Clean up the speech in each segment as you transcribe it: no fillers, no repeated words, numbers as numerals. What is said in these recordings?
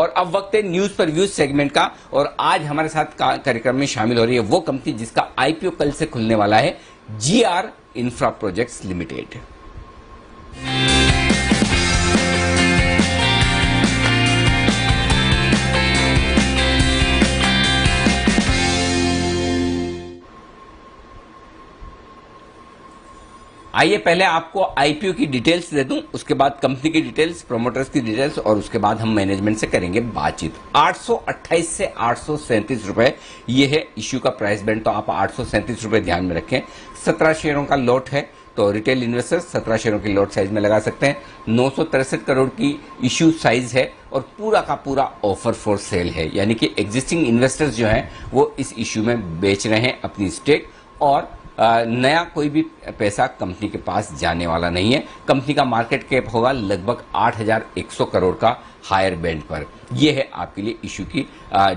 और अब वक्त है न्यूज पर व्यूज सेगमेंट का, और आज हमारे साथ कार्यक्रम में शामिल हो रही है वो कंपनी जिसका आईपीओ कल से खुलने वाला है, जीआर इंफ्रा प्रोजेक्ट्स लिमिटेड। आइए पहले आपको आईपीओ की डिटेल्स दे दूं, उसके बाद कंपनी की डिटेल्स, प्रोमोटर्स की डिटेल्स, और उसके बाद हम मैनेजमेंट से करेंगे बातचीत। 828 से 837 रुपए ये है इश्यू का प्राइस बैंड, तो आप 837 रुपए ध्यान में रखें। 17 शेयरों का लॉट है, तो रिटेल इन्वेस्टर्स 17 शेयरों की लॉट साइज में लगा सकते हैं। 963 करोड़ की इश्यू साइज है और पूरा का पूरा ऑफर फॉर सेल है, यानी कि एग्जिस्टिंग इन्वेस्टर्स जो हैं वो इस इश्यू में बेच रहे हैं अपनी स्टेक, और नया कोई भी पैसा कंपनी के पास जाने वाला नहीं है। कंपनी का मार्केट कैप होगा लगभग 8100 करोड़ का हायर बैंड पर। यह है आपके लिए इश्यू की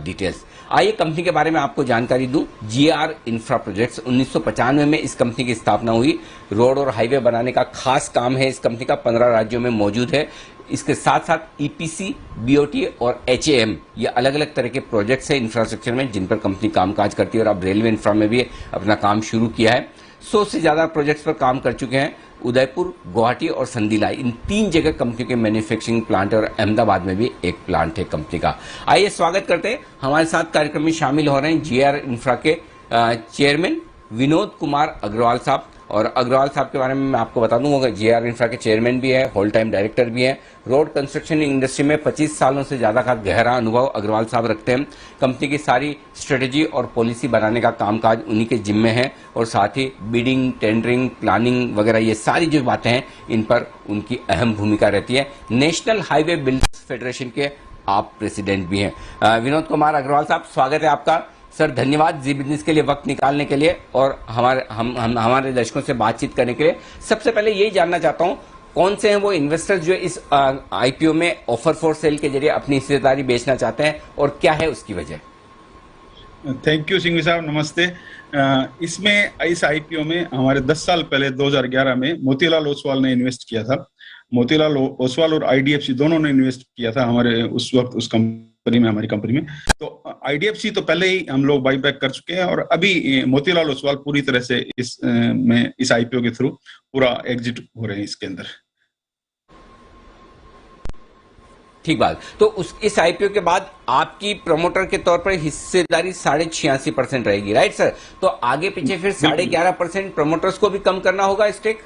डिटेल्स। आइए कंपनी के बारे में आपको जानकारी दूं। जीआर इंफ्रा प्रोजेक्ट्स 1995 में इस कंपनी की स्थापना हुई। रोड और हाईवे बनाने का खास काम है इस कंपनी का, 15 राज्यों में मौजूद है। इसके साथ साथ ईपीसी, बीओटी और एचएएम, ये अलग अलग तरह के प्रोजेक्ट्स हैं इंफ्रास्ट्रक्चर में जिन पर कंपनी कामकाज करती है, और अब रेलवे इंफ्रा में भी अपना काम शुरू किया है। 100 से ज्यादा प्रोजेक्ट्स पर काम कर चुके हैं। उदयपुर, गुवाहाटी और संदीला, इन 3 जगह कंपनी के मैन्युफैक्चरिंग प्लांट है, और अहमदाबाद में भी एक प्लांट है कंपनी का। आइए स्वागत करते हैं, हमारे साथ कार्यक्रम में शामिल हो रहे हैं जीआर इंफ्रा के चेयरमैन विनोद कुमार अग्रवाल साहब। और अग्रवाल साहब के बारे में मैं आपको बता दूंगा, जीआर इंफ्रा के चेयरमैन भी है, होल टाइम डायरेक्टर भी है। रोड कंस्ट्रक्शन इंडस्ट्री में 25 सालों से ज्यादा का गहरा अनुभव अग्रवाल साहब रखते हैं। कंपनी की सारी स्ट्रेटेजी और पॉलिसी बनाने का कामकाज उन्हीं के जिम्मे है, और साथ ही बिडिंग, टेंडरिंग, प्लानिंग वगैरह ये सारी जो बातें हैं इन पर उनकी अहम भूमिका रहती है। नेशनल हाईवे बिल्डर्स फेडरेशन के आप प्रेसिडेंट भी हैं। विनोद कुमार अग्रवाल साहब, स्वागत है आपका। सर धन्यवाद जी बिजनेस के लिए वक्त निकालने के लिए और हमारे दर्शकों से बातचीत करने के लिए। सबसे पहले यही जानना चाहता हूं, कौन से हैं वो इन्वेस्टर्स जो इस आईपीओ में ऑफर फॉर सेल के जरिए अपनी हिस्सेदारी बेचना चाहते हैं, और क्या है उसकी वजह? थैंक यू सिंघवी साहब, नमस्ते। इसमें इस आईपीओ में हमारे 10 साल पहले 2011 में मोतीलाल ओसवाल ने इन्वेस्ट किया था। मोतीलाल ओसवाल और आईडीएफसी दोनों ने इन्वेस्ट किया था हमारे उस वक्त उस कंपनी में, हमारी कंपनी में। तो आईडीएफसी तो पहले ही हम लोग बाई बैक कर चुके हैं, और अभी मोतीलाल ओसवाल पूरी तरह से इस आईपीओ के थ्रू पूरा एग्जिट हो रहे हैं इसके अंदर। ठीक बात। तो इस आईपीओ के बाद आपकी प्रमोटर के तौर पर हिस्सेदारी 86.5% रहेगी, राइट सर? तो आगे पीछे फिर 11.5% प्रमोटर्स को भी कम करना होगा स्टेक?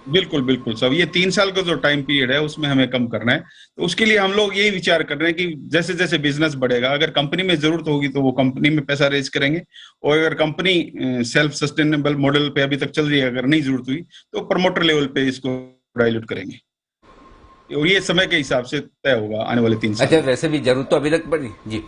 बिल्कुल बिल्कुल सब, ये 3 साल का जो टाइम पीरियड है उसमें हमें कम करना है। तो उसके लिए हम लोग यही विचार कर रहे हैं कि जैसे जैसे बिजनेस बढ़ेगा, अगर कंपनी में जरूरत होगी तो वो कंपनी में पैसा रेज करेंगे, और अगर कंपनी सेल्फ सस्टेनेबल मॉडल पे अभी तक चल रही है, अगर नहीं जरूरत हुई तो प्रमोटर लेवल पे इसको डाइल्यूट करेंगे, और ये समय के हिसाब से तय होगा आने वाले 3 साल। अच्छा, वैसे भी जरूरत तो अभी तक पड़ी जी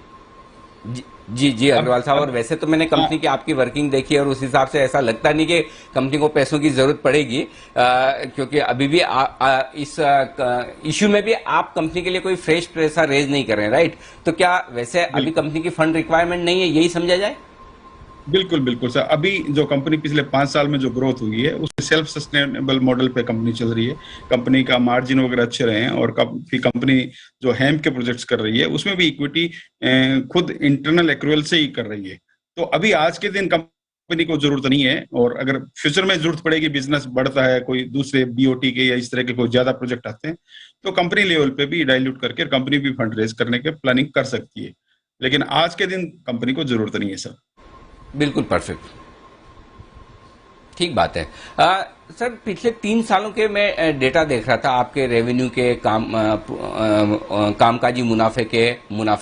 जी अग्रवाल साहब। और वैसे तो मैंने कंपनी की आपकी वर्किंग देखी है, और उस हिसाब से ऐसा लगता नहीं कि कंपनी को पैसों की जरूरत पड़ेगी, क्योंकि अभी भी इस इश्यू में भी आप कंपनी के लिए कोई फ्रेश पैसा रेज नहीं कर रहे हैं, राइट? तो क्या वैसे अभी कंपनी की फंड रिक्वायरमेंट नहीं है, यही समझा जाए? बिल्कुल बिल्कुल सर, अभी जो कंपनी पिछले 5 साल में जो ग्रोथ हुई है उसमें सेल्फ सस्टेनेबल मॉडल पे कंपनी चल रही है। कंपनी का मार्जिन वगैरह अच्छे रहे हैं, और काफी कंपनी जो हेम्प के प्रोजेक्ट्स कर रही है उसमें भी इक्विटी खुद इंटरनल एक्रूवल से ही कर रही है। तो अभी आज के दिन कंपनी को जरूरत नहीं है, और अगर फ्यूचर में जरूरत पड़ेगी, बिजनेस बढ़ता है, कोई दूसरे बीओटी के या इस तरह के कोई ज्यादा प्रोजेक्ट आते हैं, तो कंपनी लेवल पे भी डाइल्यूट करके कंपनी भी फंड रेज करने के प्लानिंग कर सकती है। लेकिन आज के दिन कंपनी को जरूरत नहीं है सर। बिल्कुल परफेक्ट, ठीक बात है। सर पिछले 3 सालों के मैं डेटा देख रहा था आपके रेवेन्यू के, कामकाजी मुनाफे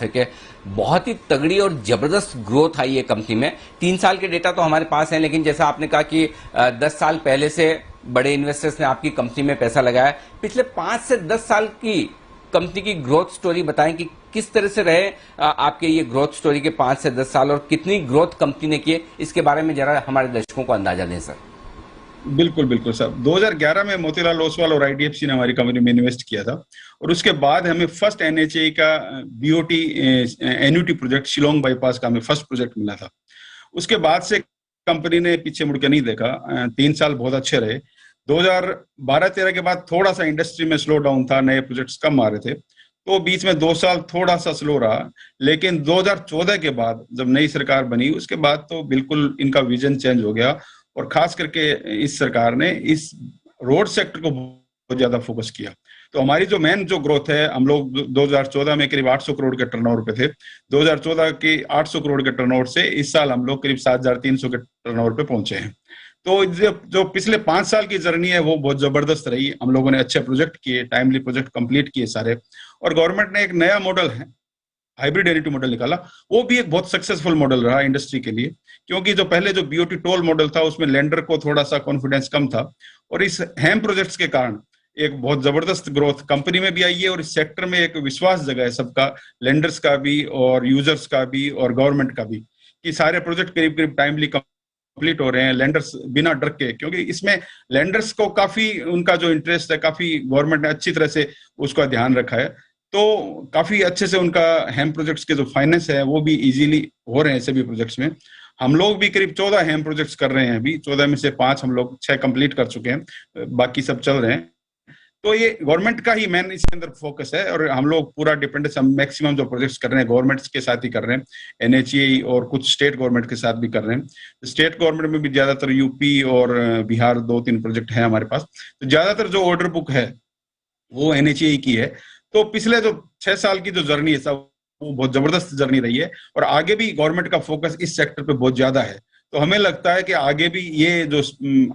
के बहुत ही तगड़ी और जबरदस्त ग्रोथ आई है कंपनी में। 3 साल के डेटा तो हमारे पास है, लेकिन जैसा आपने कहा कि 10 साल पहले से बड़े इन्वेस्टर्स ने आपकी कंपनी में पैसा लगाया। पिछले 5 से 10 साल की कंपनी की ग्रोथ स्टोरी बताएं कि किस तरह से रहे आपके ये ग्रोथ स्टोरी के 5 से 10 साल, और कितनी ग्रोथ कंपनी ने की है, इसके बारे में जरा हमारे दर्शकों को अंदाजा दें सर। बिल्कुल बिल्कुल सर, 2011 में मोतीलाल ओसवाल और आईडीएफसी ने हमारी कंपनी में इन्वेस्ट किया था, और उसके बाद हमें फर्स्ट एनएचए का BOT annuity project Shillong bypass का हमें फर्स्ट प्रोजेक्ट मिला था। उसके बाद से कंपनी ने पीछे मुड़ के नहीं देखा। 3 साल बहुत अच्छे रहे। 2012-13 के बाद थोड़ा सा इंडस्ट्री में स्लो डाउन था, नए प्रोजेक्ट्स कम आ रहे थे। तो बीच में 2 साल थोड़ा सा स्लो रहा, लेकिन 2014 के बाद जब नई सरकार बनी उसके बाद तो बिल्कुल इनका विजन चेंज हो गया, और खास करके इस सरकार ने इस रोड सेक्टर को बहुत ज्यादा फोकस किया। तो हमारी जो मेन जो ग्रोथ है, हम लोग 2014 में करीब 800 करोड़ के टर्नओवर पे थे। 2014 के 800 करोड़ के टर्नओवर से इस साल हम लोग करीब 7,300 के टर्नओवर पे पहुंचे हैं। तो जो पिछले 5 साल की जर्नी है वो बहुत जबरदस्त रही। हम लोगों ने अच्छे प्रोजेक्ट किए, टाइमली प्रोजेक्ट कंप्लीट किए सारे, और गवर्नमेंट ने एक नया मॉडल है, हाइब्रिड एन्युटी मॉडल निकाला। वो भी एक बहुत सक्सेसफुल मॉडल रहा इंडस्ट्री के लिए, क्योंकि जो पहले जो बीओटी टोल मॉडल था उसमें लेंडर को थोड़ा सा कॉन्फिडेंस कम था, और इस हैम प्रोजेक्ट्स के कारण एक बहुत जबरदस्त ग्रोथ कंपनी में भी आई है, और इस सेक्टर में एक विश्वास जगह है सबका, लेंडर्स का भी और यूजर्स का भी और गवर्नमेंट का भी, कि सारे प्रोजेक्ट करीब करीब टाइमली कंप्लीट हो रहे हैं, लेंडर्स बिना डर के, क्योंकि इसमें लेंडर्स को काफी उनका जो इंटरेस्ट है, काफी गवर्नमेंट ने अच्छी तरह से उसका ध्यान रखा है। तो काफी अच्छे से उनका हैम प्रोजेक्ट्स के जो फाइनेंस है वो भी इजीली हो रहे हैं सभी प्रोजेक्ट्स में। हम लोग भी करीब 14 हैम प्रोजेक्ट्स कर रहे हैं अभी, 14 में से 5 हम लोग 6 कंप्लीट कर चुके हैं, बाकी सब चल रहे हैं। तो ये गवर्नमेंट का ही मेन इसके अंदर फोकस है, और हम लोग पूरा डिपेंडेंस, हम मैक्सिमम जो प्रोजेक्ट्स कर रहे हैं गवर्नमेंट्स के साथ ही कर रहे हैं, एनएचए और कुछ स्टेट गवर्नमेंट के साथ भी कर रहे हैं। स्टेट गवर्नमेंट में भी ज्यादातर यूपी और बिहार 2-3 प्रोजेक्ट है हमारे पास। तो ज्यादातर जो ऑर्डर बुक है वो एनएचए की है। तो पिछले जो 6 साल की जो जर्नी है सब, वो बहुत जबरदस्त जर्नी रही है, और आगे भी गवर्नमेंट का फोकस इस सेक्टर पे बहुत ज्यादा है। तो हमें लगता है कि आगे भी ये जो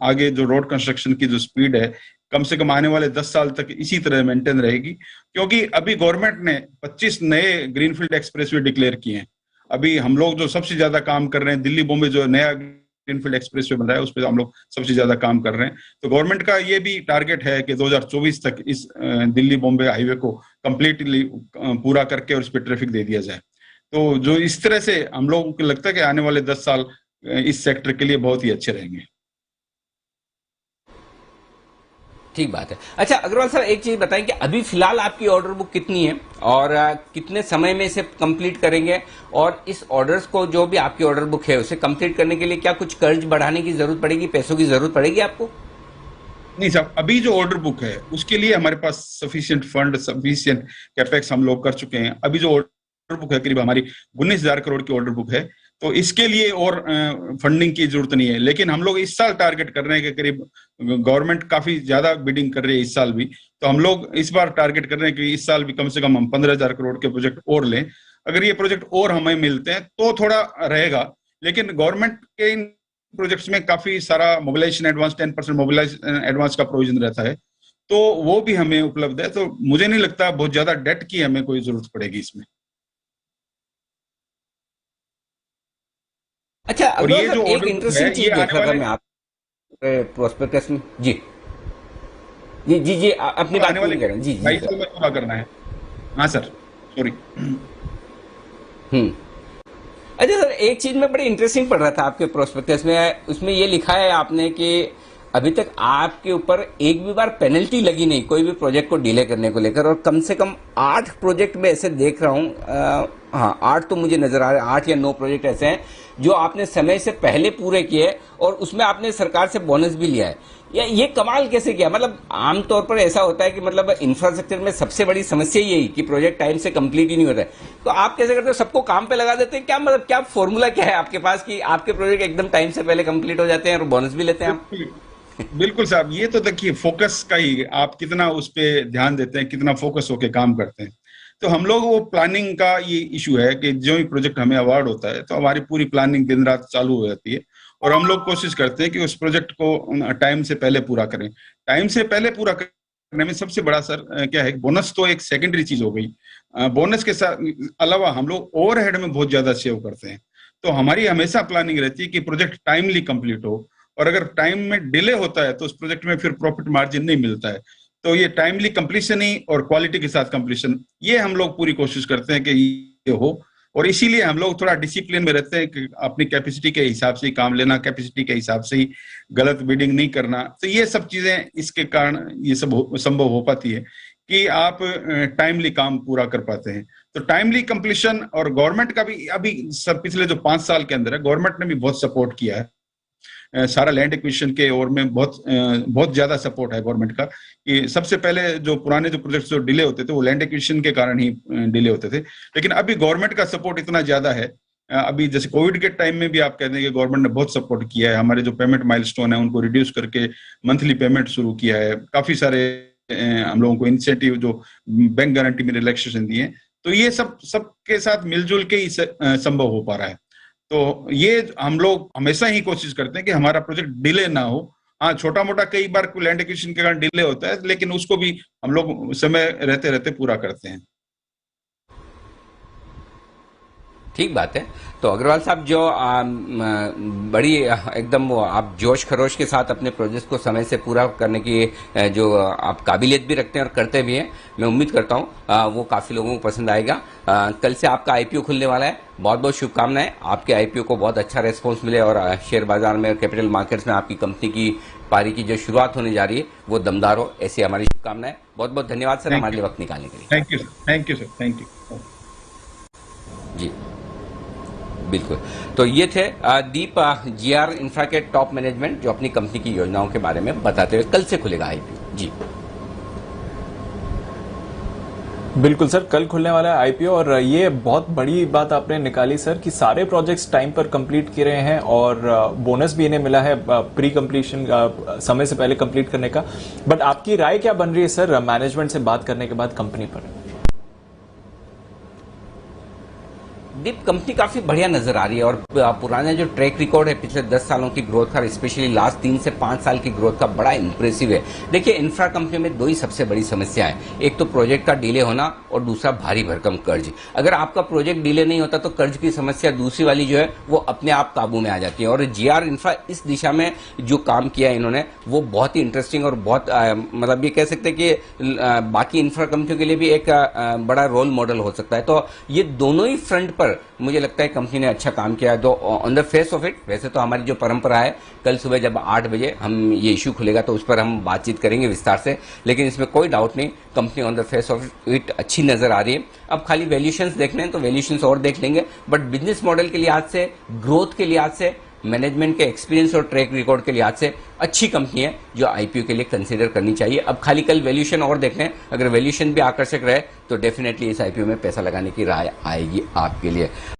आगे जो रोड कंस्ट्रक्शन की जो स्पीड है, कम से कम आने वाले 10 साल तक इसी तरह मेंटेन रहेगी, क्योंकि अभी गवर्नमेंट ने 25 नए ग्रीनफील्ड एक्सप्रेसवे डिक्लेयर किए हैं। अभी हम लोग जो सबसे ज्यादा काम कर रहे हैं, दिल्ली बॉम्बे जो नया ग्रीनफील्ड एक्सप्रेसवे बन रहा है उस पर हम लोग सबसे ज्यादा काम कर रहे हैं। तो गवर्नमेंट का ये भी टारगेट है कि 2024 तक इस दिल्ली बॉम्बे हाईवे को कंप्लीटली पूरा करके और इस पर ट्रैफिक दे दिया जाए। तो जो इस तरह से हम लोगों को लगता है कि आने वाले 10 साल इस सेक्टर के लिए बहुत ही अच्छे रहेंगे। ठीक बात है। अच्छा अग्रवाल सर, एक चीज बताएं कि अभी फिलहाल आपकी ऑर्डर बुक कितनी है और कितने समय में इसे कंप्लीट करेंगे, और इस ऑर्डर्स को जो भी आपकी ऑर्डर बुक है उसे कंप्लीट करने के लिए क्या कुछ कर्ज बढ़ाने की जरूरत पड़ेगी, पैसों की जरूरत पड़ेगी आपको? नहीं साहब, अभी जो ऑर्डर बुक है उसके लिए हमारे पास सफिशिएंट फंड, सफिशिएंट कैपेक्स हम लोग कर चुके हैं। अभी जो ऑर्डर बुक है करीब हमारी 19,000 करोड़ की ऑर्डर बुक है, तो इसके लिए और फंडिंग की जरूरत नहीं है। लेकिन हम लोग इस साल टारगेट कर रहे हैं कि करीब गवर्नमेंट काफी ज्यादा बिडिंग कर रही है इस साल भी, तो हम लोग इस बार टारगेट कर रहे हैं कि इस साल भी कम से कम हम 15,000 करोड़ के प्रोजेक्ट और लें। अगर ये प्रोजेक्ट और हमें मिलते हैं तो थोड़ा रहेगा, लेकिन गवर्नमेंट के इन प्रोजेक्ट्स में काफी सारा मोबिलाइजेशन एडवांस, 10% मोबिलाइजेशन एडवांस का प्रोविजन रहता है, तो वो भी हमें उपलब्ध है। तो मुझे नहीं लगता बहुत ज्यादा डेट की हमें कोई जरूरत पड़ेगी इसमें। अच्छा और ये अग्रवाल जो सर, एक ऑर्डर बुक है इंटरेस्टिंग ये चीज देख आने रहा था वाले मैं आप प्रोस्पेक्टस में। जी जी जी जी, अपनी बात आने वाले पूरी करें। जी जी 2.5 सर। साल में पूरा करना है। हाँ सर, सॉरी। हम्म। अच्छा सर, एक चीज मैं बड़ी इंटरेस्टिंग पढ़ रहा था आपके प्रोस्पेक्टस में, उसमें ये लिखा है आपने कि अभी तक आपके ऊपर एक भी बार पेनल्टी लगी नहीं कोई भी प्रोजेक्ट को डिले करने को लेकर, और कम से कम 8 प्रोजेक्ट में ऐसे देख रहा हूँ, हाँ 8 तो मुझे नजर आ रहे हैं, 8 या 9 प्रोजेक्ट ऐसे हैं जो आपने समय से पहले पूरे किए, और उसमें आपने सरकार से बोनस भी लिया है। ये कमाल कैसे किया? मतलब आमतौर पर ऐसा होता है कि मतलब इंफ्रास्ट्रक्चर में सबसे बड़ी समस्या यही कि प्रोजेक्ट टाइम से कंप्लीट ही नहीं होता है, तो आप कैसे करते हो? सबको काम पे लगा देते हैं क्या? मतलब क्या फॉर्मूला क्या है आपके पास कि आपके प्रोजेक्ट एकदम टाइम से पहले कंप्लीट हो जाते हैं और बोनस भी लेते हैं आप? बिल्कुल साहब, ये तो देखिए फोकस का ही, आप कितना उस पर ध्यान देते हैं, कितना फोकस होके काम करते हैं। तो हम लोग वो प्लानिंग का ये इशू है कि जो ही प्रोजेक्ट हमें अवार्ड होता है तो हमारी पूरी प्लानिंग दिन रात चालू हो जाती है, और हम लोग कोशिश करते हैं कि उस प्रोजेक्ट को टाइम से पहले पूरा करें। टाइम से पहले पूरा करने में सबसे बड़ा सर क्या है, बोनस तो एक सेकेंडरी चीज हो गई। बोनस के साथ अलावा हम लोग ओवरहेड में बहुत ज्यादा सेव करते हैं। तो हमारी हमेशा प्लानिंग रहती है कि प्रोजेक्ट टाइमली कंप्लीट हो, और अगर टाइम में डिले होता है तो उस प्रोजेक्ट में फिर प्रॉफिट मार्जिन नहीं मिलता है। तो ये टाइमली कंप्लीशन ही और क्वालिटी के साथ कंप्लीशन, ये हम लोग पूरी कोशिश करते हैं कि ये हो, और इसीलिए हम लोग थोड़ा डिसिप्लिन में रहते हैं कि अपनी कैपेसिटी के हिसाब से ही काम लेना, कैपेसिटी के हिसाब से ही, गलत बिडिंग नहीं करना। तो ये सब चीजें इसके कारण ये सब संभव हो पाती है कि आप टाइमली काम पूरा कर पाते हैं। तो टाइमली कंप्लीशन, और गवर्नमेंट का भी अभी सब पिछले जो 5 साल के अंदर है गवर्नमेंट ने भी बहुत सपोर्ट किया है। सारा लैंड एक्विजिशन के और में बहुत ज्यादा सपोर्ट है गवर्नमेंट का। कि सबसे पहले जो पुराने जो प्रोजेक्ट्स जो डिले होते थे वो लैंड एक्विजिशन के कारण ही डिले होते थे, लेकिन अभी गवर्नमेंट का सपोर्ट इतना ज्यादा है। अभी जैसे कोविड के टाइम में भी आप कहते हैं कि गवर्नमेंट ने बहुत सपोर्ट किया है, हमारे जो पेमेंट माइलस्टोन है उनको रिड्यूस करके मंथली पेमेंट शुरू किया है, काफी सारे हम लोगों को इंसेंटिव जो बैंक गारंटी में रिलैक्सेशन दिए, तो ये सबके साथ मिलजुल के ही संभव हो पा रहा है। तो ये हम लोग हमेशा ही कोशिश करते हैं कि हमारा प्रोजेक्ट डिले ना हो। हाँ, छोटा मोटा कई बार लैंड एक्विजिशन के कारण डिले होता है, लेकिन उसको भी हम लोग समय रहते रहते पूरा करते हैं। ठीक बात है। तो अग्रवाल साहब, जो बड़ी एकदम वो आप जोश खरोश के साथ अपने प्रोजेक्ट को समय से पूरा करने की जो आप काबिलियत भी रखते हैं और करते भी हैं, मैं उम्मीद करता हूँ वो काफ़ी लोगों को पसंद आएगा। कल से आपका आईपीओ खुलने वाला है, बहुत बहुत शुभकामनाएं। आपके आईपीओ को बहुत अच्छा रेस्पॉन्स मिले और शेयर बाजार में और कैपिटल मार्केट्स में आपकी कंपनी की पारी की जो शुरुआत होने जा रही है वो दमदार हो, ऐसी हमारी शुभकामनाएं। बहुत बहुत धन्यवाद सर हमारे लिए वक्त निकालने के लिए। Thank you sir, thank you sir, thank you ji. बिल्कुल। तो ये थे दीप जीआर इंफ्रा के टॉप मैनेजमेंट, जो अपनी कंपनी की योजनाओं के बारे में बताते हुए। कल से खुलेगा आईपीओ। जी बिल्कुल सर, कल खुलने वाला है आईपीओ। और ये बहुत बड़ी बात आपने निकाली सर कि सारे प्रोजेक्ट्स टाइम पर कंप्लीट किए रहे हैं और बोनस भी इन्हें मिला है प्री कंप्लीशन, समय से पहले कंप्लीट करने का। बट आपकी राय क्या बन रही है सर मैनेजमेंट से बात करने के बाद कंपनी पर? दीप, कंपनी काफी बढ़िया नजर आ रही है और पुराना जो ट्रैक रिकॉर्ड है पिछले 10 सालों की ग्रोथ का, स्पेशली लास्ट 3 से 5 साल की ग्रोथ का, बड़ा इंप्रेसिव है। देखिए, इंफ्रा कंपनी में दो ही सबसे बड़ी समस्या है, एक तो प्रोजेक्ट का डिले होना और दूसरा भारी भरकम कर्ज। अगर आपका प्रोजेक्ट डिले नहीं होता तो कर्ज की समस्या दूसरी वाली जो है वो अपने आप काबू में आ जाती है। और जीआर इंफ्रा इस दिशा में जो काम किया है इन्होंने, वो बहुत ही इंटरेस्टिंग और बहुत मतलब ये कह सकते हैं कि बाकी इंफ्रा कंपनियों के लिए भी एक बड़ा रोल मॉडल हो सकता है। तो ये दोनों ही फ्रंट पर मुझे लगता है कंपनी ने अच्छा काम किया। तो on the face of it, वैसे तो हमारी जो परंपरा है, कल सुबह जब 8 बजे हम ये इशू खुलेगा तो उस पर हम बातचीत करेंगे विस्तार से, लेकिन इसमें कोई डाउट नहीं, company on the face of it अच्छी नजर आ रही है। अब खाली वैल्यूएशंस देखने हैं तो वैल्यूएशंस और देख लेंगे, बट बिजनेस मॉडल के लिहाज से, ग्रोथ के लिहाज से, मैनेजमेंट के एक्सपीरियंस और ट्रैक रिकॉर्ड के लिहाज से अच्छी कंपनी है जो आईपीओ के लिए कंसीडर करनी चाहिए। अब खाली कल वैल्यूएशन और देख लें, अगर वैल्यूएशन भी आकर्षक रहे तो डेफिनेटली इस आईपीओ में पैसा लगाने की राय आएगी आपके लिए।